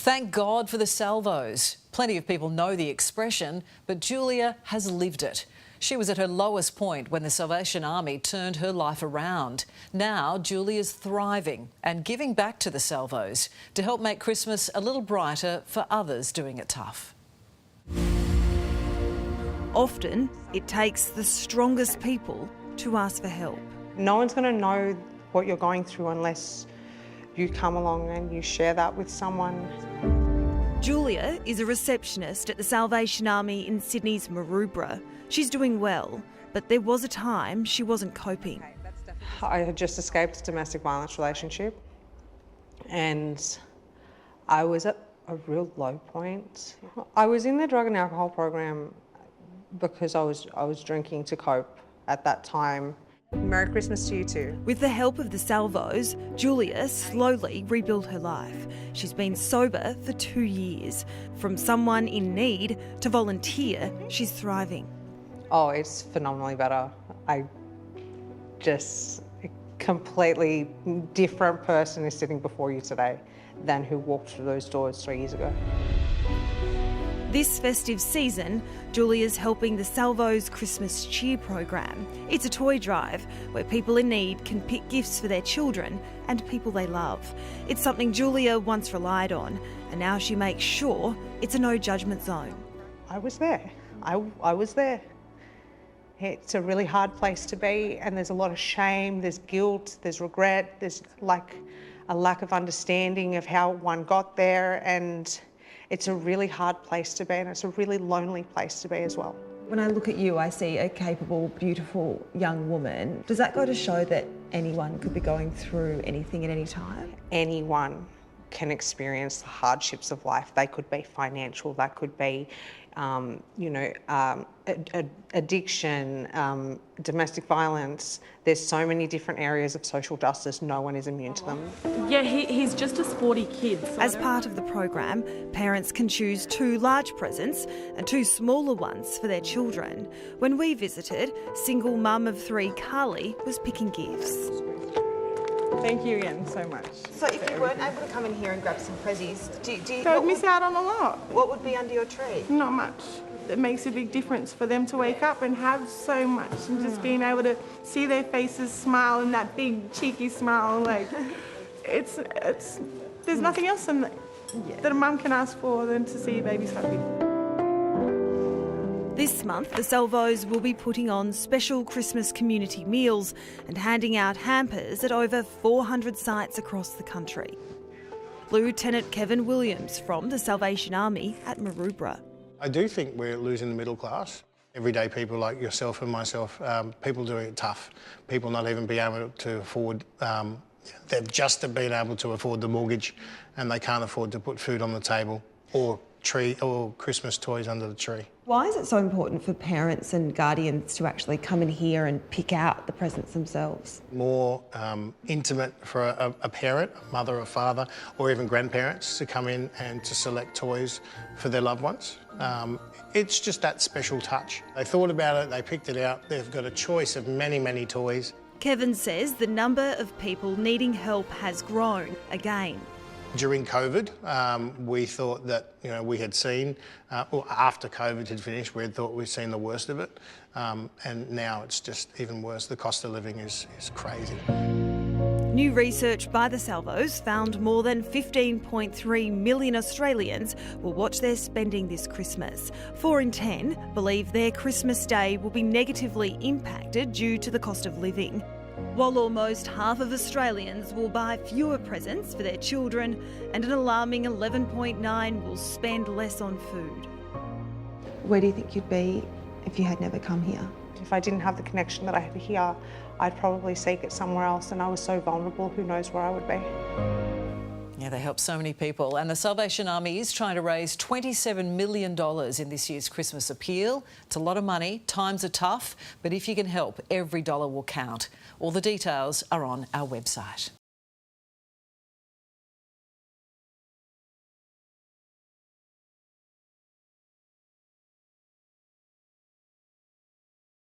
Thank God for the Salvos. Plenty of people know the expression, but Julia has lived it. She was at her lowest point when the Salvation Army turned her life around. Now Julia's thriving and giving back to the Salvos to help make Christmas a little brighter for others doing it tough. Often, it takes the strongest people to ask for help. No one's going to know what you're going through unless you come along and you share that with someone. Julia is a receptionist at the Salvation Army in Sydney's Maroubra. She's doing well, but there was a time she wasn't coping. I had just escaped a domestic violence relationship and I was at a real low point. I was in the drug and alcohol program because I was drinking to cope at that time. Merry Christmas to you too. With the help of the Salvos, Julia slowly rebuilt her life. She's been sober for 2 years. From someone in need to volunteer, she's thriving. Oh, it's phenomenally better. A completely different person is sitting before you today than who walked through those doors 3 years ago. This festive season, Julia's helping the Salvos Christmas Cheer program. It's a toy drive where people in need can pick gifts for their children and people they love. It's something Julia once relied on, and now she makes sure it's a no-judgment zone. I was there. I was there. It's a really hard place to be, and there's a lot of shame, there's guilt, there's regret, there's like a lack of understanding of how one got there, and it's a really hard place to be, and it's a really lonely place to be as well. When I look at you, I see a capable, beautiful young woman. Does that go to show that anyone could be going through anything at any time? Anyone can experience the hardships of life. They could be financial, that could be, addiction, domestic violence. There's so many different areas of social justice, no one is immune to them. Yeah, he's just a sporty kid. So As part of the program, parents can choose 2 large presents and 2 smaller ones for their children. When we visited, single mum of 3 Carly was picking gifts. Thank you again so much. So if you weren't able to come in here and grab some prezzies, They would miss out on a lot. what would be under your tree? Not much. It makes a big difference for them to wake up and have so much, and just being able to see their faces smile and that big cheeky smile, like it's there's nothing else that a mum can ask for than to see your babies happy. This month, the Salvos will be putting on special Christmas community meals and handing out hampers at over 400 sites across the country. Lieutenant Kevin Williams from the Salvation Army at Maroubra. I do think we're losing the middle class. Everyday people like yourself and myself, people doing it tough, people not even being able to afford, they've just been able to afford the mortgage and they can't afford to put food on the table or Christmas toys under the tree. Why is it so important for parents and guardians to actually come in here and pick out the presents themselves? More intimate for a parent, a mother or father, or even grandparents to come in and to select toys for their loved ones. It's just that special touch. They thought about it, they picked it out, they've got a choice of many, many toys. Kevin says the number of people needing help has grown again. During COVID, we thought that we had seen, or after COVID had finished, we had thought we'd seen the worst of it, and now it's just even worse. The cost of living is crazy. New research by the Salvos found more than 15.3 million Australians will watch their spending this Christmas. 4 in 10 believe their Christmas day will be negatively impacted due to the cost of living. While almost half of Australians will buy fewer presents for their children, and an alarming 11.9 will spend less on food. Where do you think you'd be if you had never come here? If I didn't have the connection that I had here, I'd probably seek it somewhere else, and I was so vulnerable, who knows where I would be. Yeah, they help so many people. And the Salvation Army is trying to raise $27 million in this year's Christmas appeal. It's a lot of money, times are tough, but if you can help, every dollar will count. All the details are on our website.